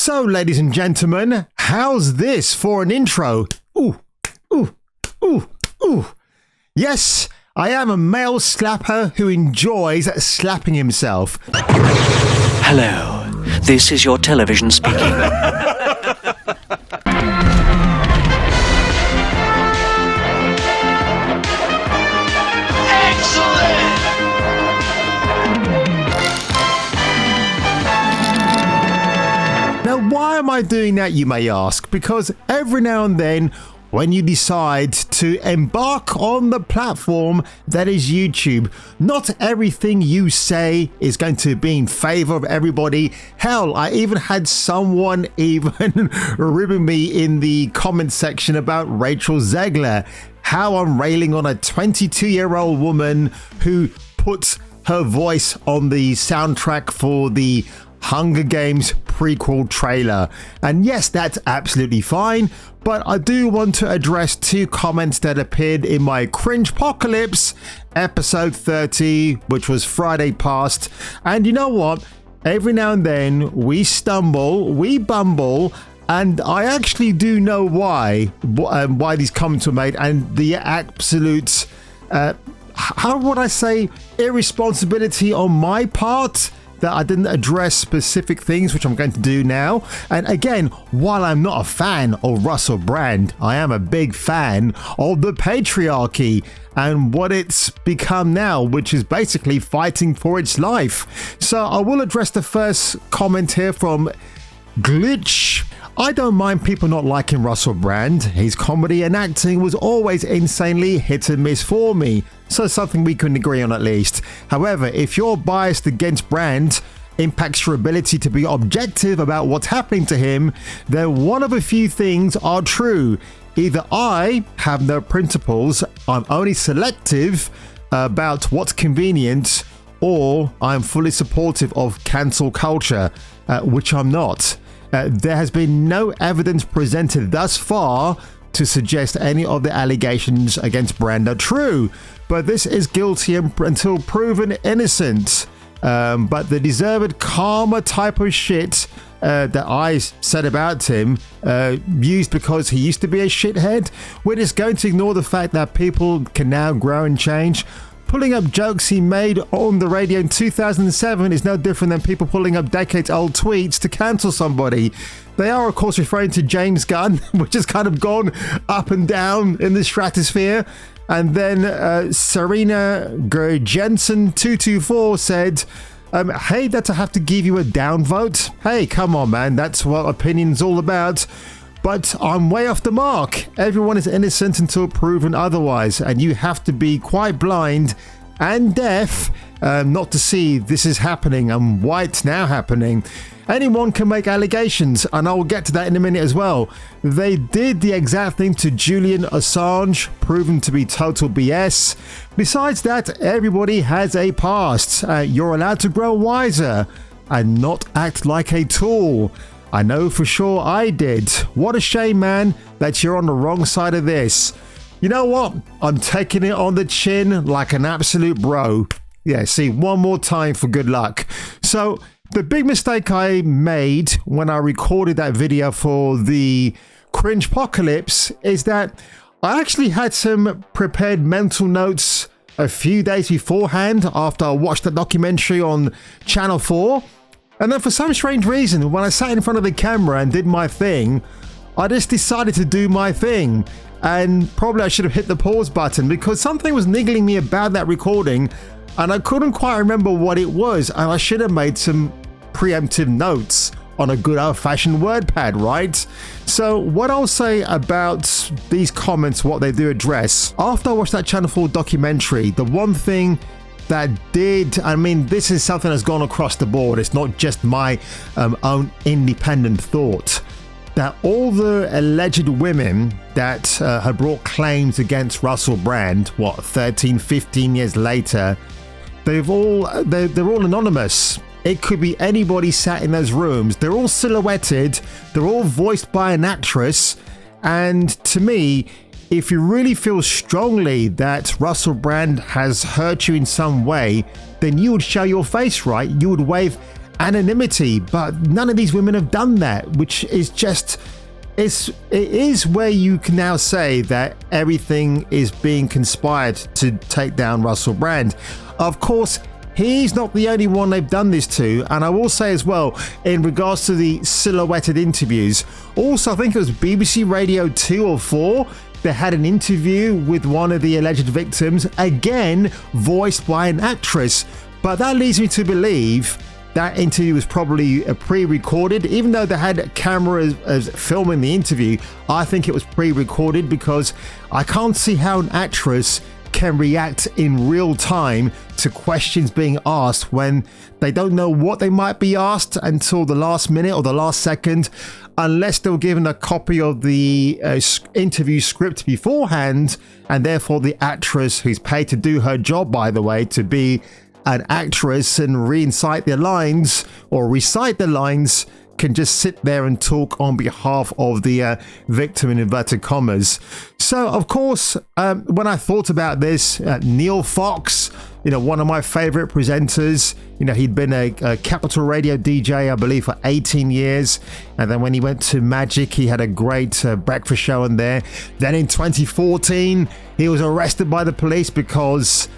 So, ladies and gentlemen, how's this for an intro? Ooh, ooh, ooh, ooh. Yes, I am a male slapper who enjoys slapping himself. Hello, this is your television speaking. Now, why am I doing that, you may ask? Because every now and then, when you decide to embark on the platform that is YouTube, not everything you say is going to be in favor of everybody. Hell, I even had someone even ribbing me in the comment section about Rachel Zegler, how I'm railing on a 22-year-old woman who puts her voice on the soundtrack for the Hunger Games prequel trailer. And yes, that's absolutely fine, but I do want to address two comments that appeared in my Cringepocalypse episode 30, which was Friday past. And you know what? Every now and then we stumble, we bumble, and I actually do know why these comments were made, and the absolute, how would I say, irresponsibility on my part that I didn't address specific things, which I'm going to do now. And again, while I'm not a fan of Russell Brand, I am a big fan of the Patriarchy and what it's become now, which is basically fighting for its life. So I will address the first comment here from Glitch. I don't mind people not liking Russell Brand. His comedy and acting was always insanely hit and miss for me, so something we couldn't agree on at least. However, if your bias against Brand impacts your ability to be objective about what's happening to him, then one of a few things are true. Either I have no principles, I'm only selective about what's convenient, or I'm fully supportive of cancel culture, which I'm not. There has been no evidence presented thus far to suggest any of the allegations against Brand are true, but this is guilty until proven innocent. But the deserved karma type of shit that I said about him, used because he used to be a shithead, we're just going to ignore the fact that people can now grow and change. Pulling up jokes he made on the radio in 2007 is no different than people pulling up decades-old tweets to cancel somebody. They are, of course, referring to James Gunn, which has kind of gone up and down in the stratosphere. And then Serena Gerjensen224 said, hate that I have to give you a downvote. Hey, come on, man. That's what opinion's all about. But I'm way off the mark. Everyone is innocent until proven otherwise, and you have to be quite blind and deaf not to see this is happening and why it's now happening. Anyone can make allegations, and I will get to that in a minute as well. They did the exact thing to Julian Assange, proven to be total BS. Besides that, everybody has a past. You're allowed to grow wiser and not act like a tool. I know for sure I did. What a shame, man, that you're on the wrong side of this. You know what? I'm taking it on the chin like an absolute bro. Yeah, see, one more time for good luck. So, the big mistake I made when I recorded that video for the Cringepocalypse is that I actually had some prepared mental notes a few days beforehand after I watched the documentary on Channel 4. And then for some strange reason, when I sat in front of the camera and did my thing, I just decided to do my thing. And probably I should have hit the pause button because something was niggling me about that recording and I couldn't quite remember what it was. And I should have made some preemptive notes on a good old-fashioned WordPad, right? So what I'll say about these comments, what they do address. After I watched that Channel 4 documentary, the one thing that did, I mean, this is something that's gone across the board. It's not just my own independent thought. That all the alleged women that had brought claims against Russell Brand, 13, 15 years later, they're all anonymous. It could be anybody sat in those rooms. They're all silhouetted. They're all voiced by an actress. And to me, if you really feel strongly that Russell Brand has hurt you in some way, then you would show your face, right? You would wave anonymity, but none of these women have done that, which is just, it is where you can now say that everything is being conspired to take down Russell Brand. Of course, he's not the only one they've done this to, and I will say as well, in regards to the silhouetted interviews, also I think it was BBC Radio 2 or 4, they had an interview with one of the alleged victims, again voiced by an actress, but that leads me to believe that interview was probably pre-recorded. Even though they had cameras filming the interview, I think it was pre-recorded, because I can't see how an actress can react in real time to questions being asked when they don't know what they might be asked until the last minute or the last second, unless they were given a copy of the interview script beforehand, and therefore the actress, who's paid to do her job, by the way, to be an actress and recite the lines, can just sit there and talk on behalf of the victim, in inverted commas. So, of course, when I thought about this, Neil Fox, one of my favorite presenters, he'd been a Capital Radio DJ, I believe, for 18 years. And then when he went to Magic, he had a great breakfast show on there. Then in 2014, he was arrested by the police because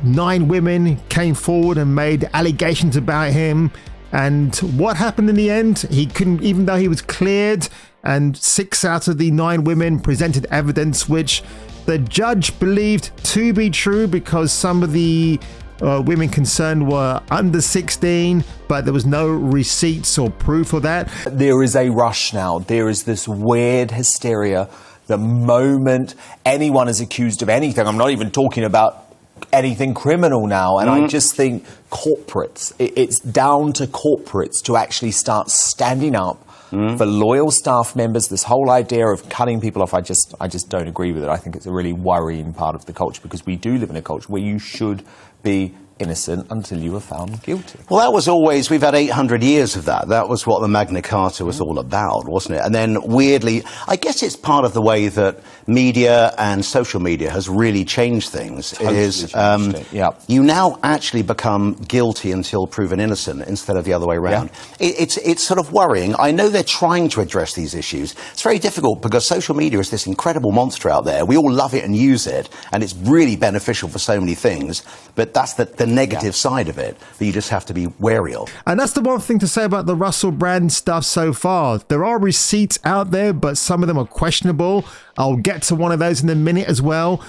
9 women came forward and made allegations about him. And what happened in the end? He couldn't, even though he was cleared, and 6 out of the 9 women presented evidence which the judge believed to be true, because some of the women concerned were under 16, but there was no receipts or proof of that. There is a rush now. There is this weird hysteria. The moment anyone is accused of anything, I'm not even talking about anything criminal now, and I just think corporates, it's down to corporates to actually start standing up for loyal staff members. This whole idea of cutting people off, I just don't agree with it. I think it's a really worrying part of the culture, because we do live in a culture where you should be innocent until you were found guilty. Well, that was always, we've had 800 years of that. That was what the Magna Carta was all about, wasn't it? And then weirdly, I guess it's part of the way that media and social media has really changed things. You now actually become guilty until proven innocent instead of the other way around. Yeah. It's sort of worrying. I know they're trying to address these issues. It's very difficult because social media is this incredible monster out there. We all love it and use it, and it's really beneficial for so many things, but that's the negative side of it that you just have to be wary of. And that's the one thing to say about the Russell Brand stuff so far. There are receipts out there, but some of them are questionable. I'll get to one of those in a minute as well.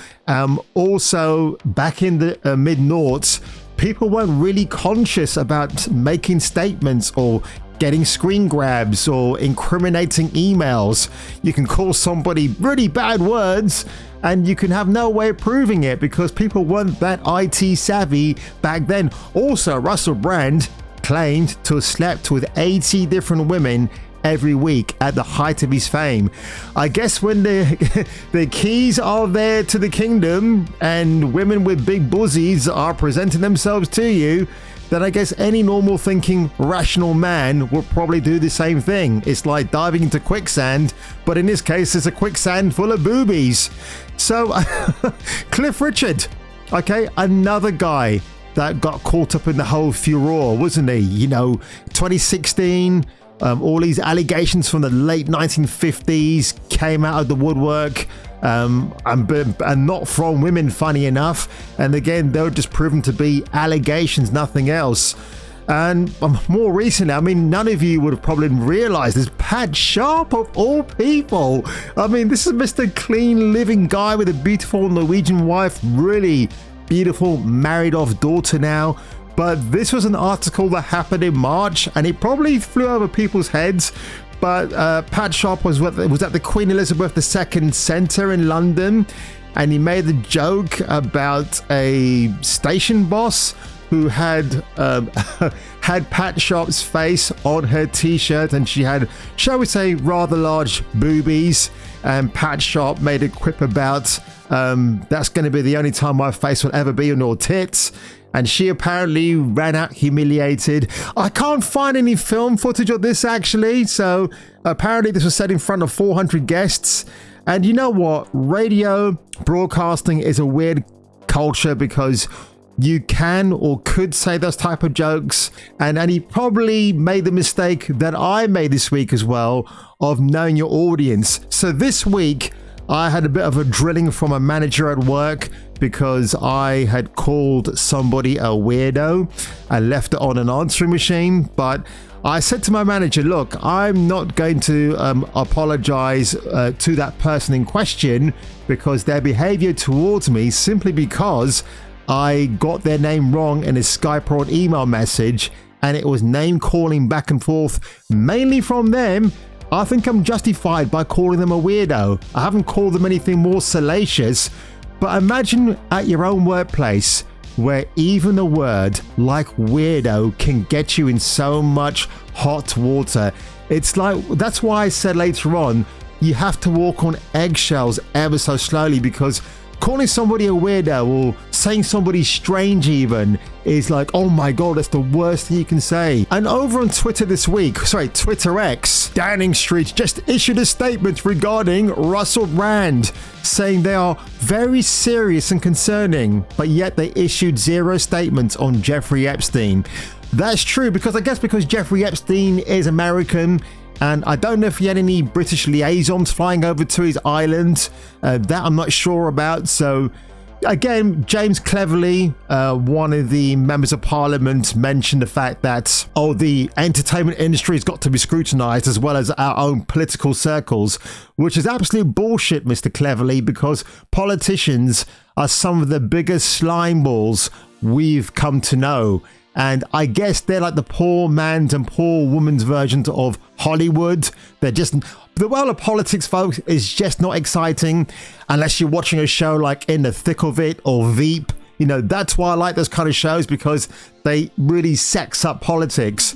Also, back in the mid-noughts, people weren't really conscious about making statements or getting screen grabs or incriminating emails. You can call somebody really bad words and you can have no way of proving it because people weren't that IT savvy back then. Also, Russell Brand claimed to have slept with 80 different women every week at the height of his fame. I guess when the keys are there to the kingdom and women with big buzzies are presenting themselves to you, then I guess any normal thinking rational man will probably do the same thing. It's like diving into quicksand, but in this case it's a quicksand full of boobies. So Cliff Richard, okay, another guy that got caught up in the whole furore, wasn't he? 2016, all these allegations from the late 1950s came out of the woodwork, and not from women, funny enough. And again, they were just proven to be allegations, nothing else. And more recently, I mean, none of you would have probably realized this. Pat Sharp, of all people. I mean, this is Mr. Clean living guy with a beautiful Norwegian wife, really beautiful married off daughter now. But this was an article that happened in March, and it probably flew over people's heads. But Pat Sharp was at the Queen Elizabeth II Centre in London, and he made the joke about a station boss who had had Pat Sharp's face on her t-shirt, and she had, shall we say, rather large boobies. And Pat Sharp made a quip about that's going to be the only time my face will ever be on your tits. And she apparently ran out humiliated. I can't find any film footage of this actually. So apparently this was said in front of 400 guests. And you know what? Radio broadcasting is a weird culture because you can or could say those type of jokes, and he probably made the mistake that I made this week as well of knowing your audience. So this week I had a bit of a drilling from a manager at work because I had called somebody a weirdo. I left it on an answering machine, but I said to my manager, look, I'm not going to apologize to that person in question because their behavior towards me, simply because I got their name wrong in a Skype or an email message, and it was name calling back and forth, mainly from them. I think I'm justified by calling them a weirdo. I haven't called them anything more salacious, but imagine at your own workplace where even a word like weirdo can get you in so much hot water. It's like, that's why I said later on, you have to walk on eggshells ever so slowly, because calling somebody a weirdo or saying somebody strange even is like, oh my god, that's the worst thing you can say. And over on Twitter this week, Twitter X, Downing Street just issued a statement regarding Russell Brand, saying they are very serious and concerning, but yet they issued zero statements on Jeffrey Epstein. That's true, because I guess because Jeffrey Epstein is American, and I don't know if he had any British liaisons flying over to his island. That I'm not sure about. So again, James Cleverly, one of the members of parliament, mentioned the fact that, oh, the entertainment industry has got to be scrutinized as well as our own political circles, which is absolute bullshit, Mr. Cleverly, because politicians are some of the biggest slime balls we've come to know. And I guess they're like the poor man's and poor woman's versions of Hollywood. They're just, the world of politics, folks, is just not exciting unless you're watching a show like In the Thick of It or Veep. You know, that's why I like those kind of shows, because they really sex up politics.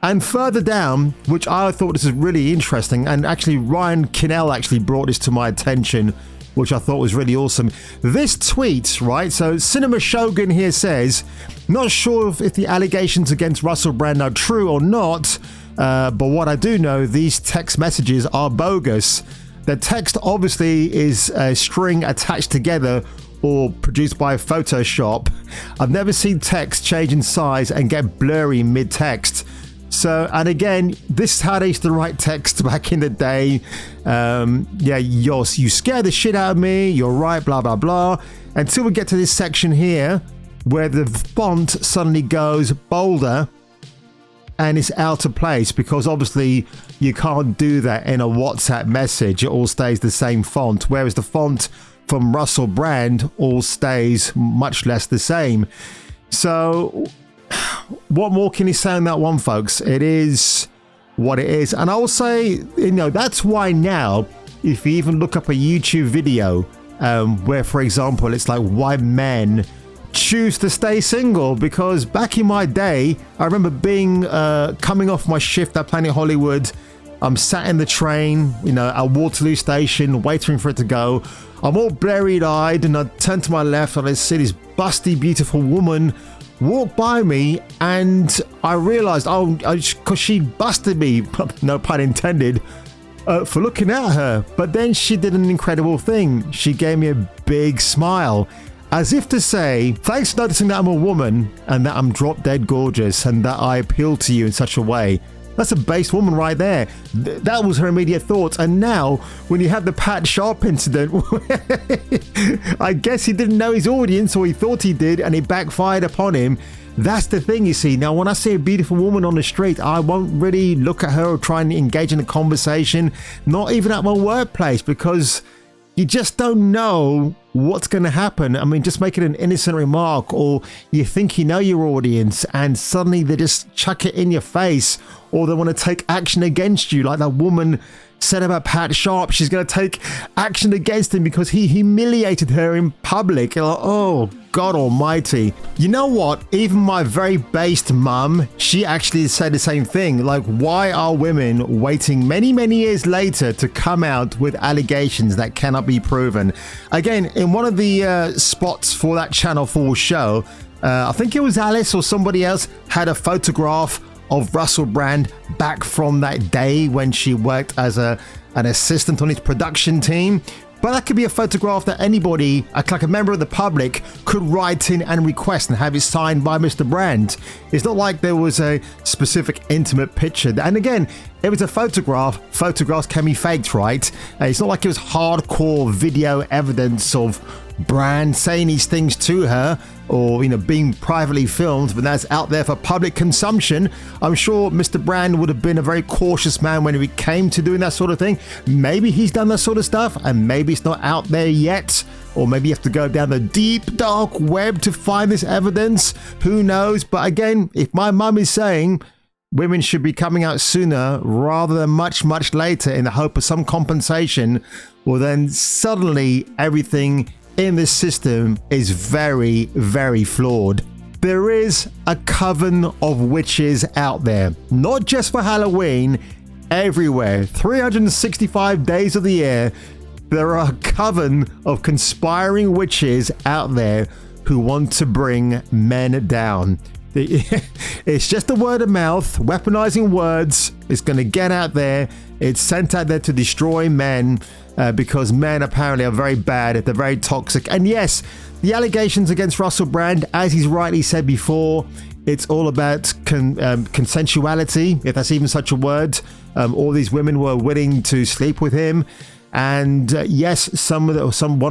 And further down, which I thought this is really interesting, and actually Ryan Kinnell actually brought this to my attention, which I thought was really awesome. This tweet, right? So Cinema Shogun here says, not sure if the allegations against Russell Brand are true or not, but what I do know, these text messages are bogus. The text obviously is a string attached together or produced by Photoshop. I've never seen text change in size and get blurry mid-text. So, and again, this is how they used to write text back in the day. Yeah, you scare the shit out of me, you're right, blah, blah, blah. Until we get to this section here, where the font suddenly goes bolder and it's out of place, because obviously you can't do that in a WhatsApp message. It all stays the same font, whereas the font from Russell Brand all stays much less the same. So what more can you say on that one, folks? It is what it is. And I will say, you know, that's why now, if you even look up a YouTube video where, for example, it's like why men choose to stay single, because back in my day, I remember being coming off my shift at Planet Hollywood. I'm sat in the train, you know, at Waterloo Station, waiting for it to go. I'm all blurry-eyed, and I turn to my left and I see this busty, beautiful woman walk by me, and I realized, oh, because she busted me, no pun intended, for looking at her. But then she did an incredible thing. She gave me a big smile, as if to say, thanks for noticing that I'm a woman and that I'm drop dead gorgeous and that I appeal to you in such a way. That's a based woman right there. That was her immediate thoughts. And now, when you have the Pat Sharp incident, I guess he didn't know his audience, or he thought he did, and it backfired upon him. That's the thing, you see. Now, when I see a beautiful woman on the street, I won't really look at her or try and engage in a conversation, not even at my workplace, because you just don't know what's going to happen. I mean, just making an innocent remark, or you think you know your audience and suddenly they just chuck it in your face, or they want to take action against you, like that woman said about Pat Sharp. She's going to take action against him because he humiliated her in public. Like, oh, God almighty. You know what? Even my very based mum, she actually said the same thing. Like, why are women waiting many, many years later to come out with allegations that cannot be proven? Again, in one of the spots for that Channel 4 show, I think it was Alice or somebody else had a photograph of Russell Brand back from that day when she worked as an assistant on his production team, But that could be a photograph that anybody, like a member of the public, could write in and request and have it signed by Mr. Brand. It's not like there was a specific intimate picture. And again, it was a photograph. Photographs can be faked, right? It's not like it was hardcore video evidence of Brand saying these things to her, or being privately filmed, but that's out there for public consumption. I'm sure Mr. Brand would have been a very cautious man when it came to doing that sort of thing. Maybe he's done that sort of stuff and maybe it's not out there yet, or maybe you have to go down the deep dark web to find this evidence. Who knows? But again, if my mum is saying women should be coming out sooner rather than much later in the hope of some compensation, well then suddenly everything in this system is very, very flawed. There is a coven of witches out there, not just for Halloween, everywhere. 365 days of the year, there are a coven of conspiring witches out there who want to bring men down. It's just a word of mouth, weaponizing words. It's going to get out there. It's sent out there to destroy men because men apparently are very bad. They're very toxic. And yes, the allegations against Russell Brand, as he's rightly said before, it's all about consensuality, if that's even such a word. All these women were willing to sleep with him. And yes, one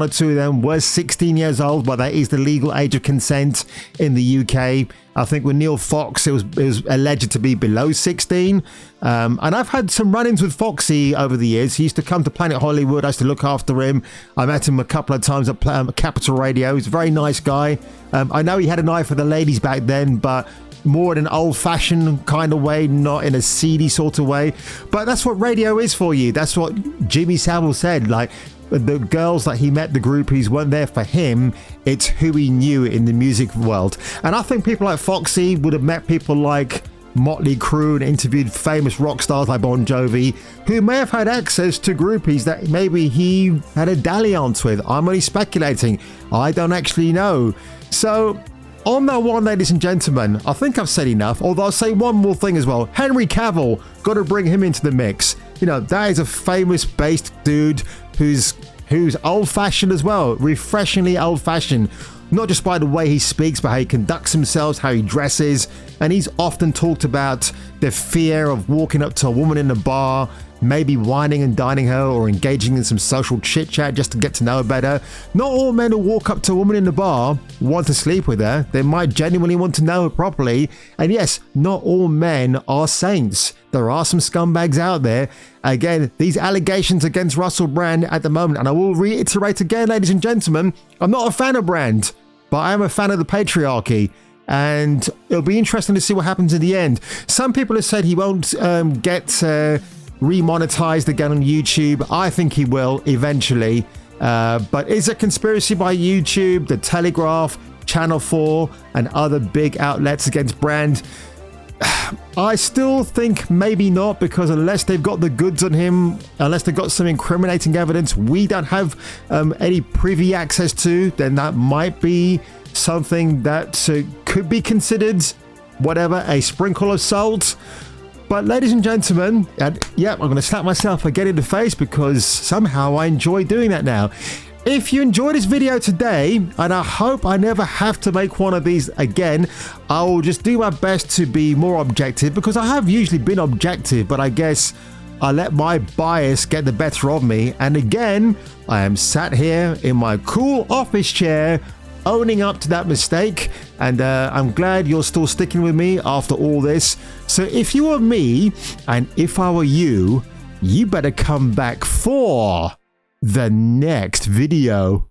or two of them were 16 years old, but that is the legal age of consent in the UK. I think with Neil Fox, it was alleged to be below 16. And I've had some run-ins with Foxy over the years. He used to come to Planet Hollywood. I used to look after him. I met him a couple of times at Capital Radio. He's a very nice guy. I know he had an eye for the ladies back then, but more in an old-fashioned kind of way, not in a seedy sort of way. But that's what radio is for you. That's what Jimmy Savile said. Like, the girls that he met, the groupies, weren't there for him. It's who he knew in the music world. And I think people like Foxy would have met people like Motley Crue and interviewed famous rock stars like Bon Jovi, who may have had access to groupies that maybe he had a dalliance with. I'm only speculating. I don't actually know. So on that one, ladies and gentlemen, I think I've said enough, although I'll say one more thing as well. Henry Cavill, got to bring him into the mix. That is a famous based dude who's old-fashioned as well, refreshingly old-fashioned, not just by the way he speaks, but how he conducts himself, how he dresses. And he's often talked about the fear of walking up to a woman in a bar, maybe whining and dining her or engaging in some social chit chat just to get to know her better. Not all men who walk up to a woman in the bar want to sleep with her. They might genuinely want to know her properly. And yes, not all men are saints. There are some scumbags out there. Again, these allegations against Russell Brand at the moment, and I will reiterate again, ladies and gentlemen, I'm not a fan of Brand, but I am a fan of the Patriarchy. And it'll be interesting to see what happens in the end. Some people have said he won't get remonetized again on YouTube. I think he will eventually. But is it conspiracy by YouTube, The Telegraph, Channel 4, and other big outlets against Brand? I still think maybe not, because unless they've got the goods on him, unless they've got some incriminating evidence we don't have any privy access to, then that might be something that could be considered, whatever, a sprinkle of salt. But ladies and gentlemen, I'm going to slap myself again in the face because somehow I enjoy doing that now. If you enjoyed this video today, and I hope I never have to make one of these again, I will just do my best to be more objective, because I have usually been objective, but I guess I let my bias get the better of me. And again, I am sat here in my cool office chair, owning up to that mistake, and I'm glad you're still sticking with me after all this. So if you were me, and if I were you, you better come back for the next video.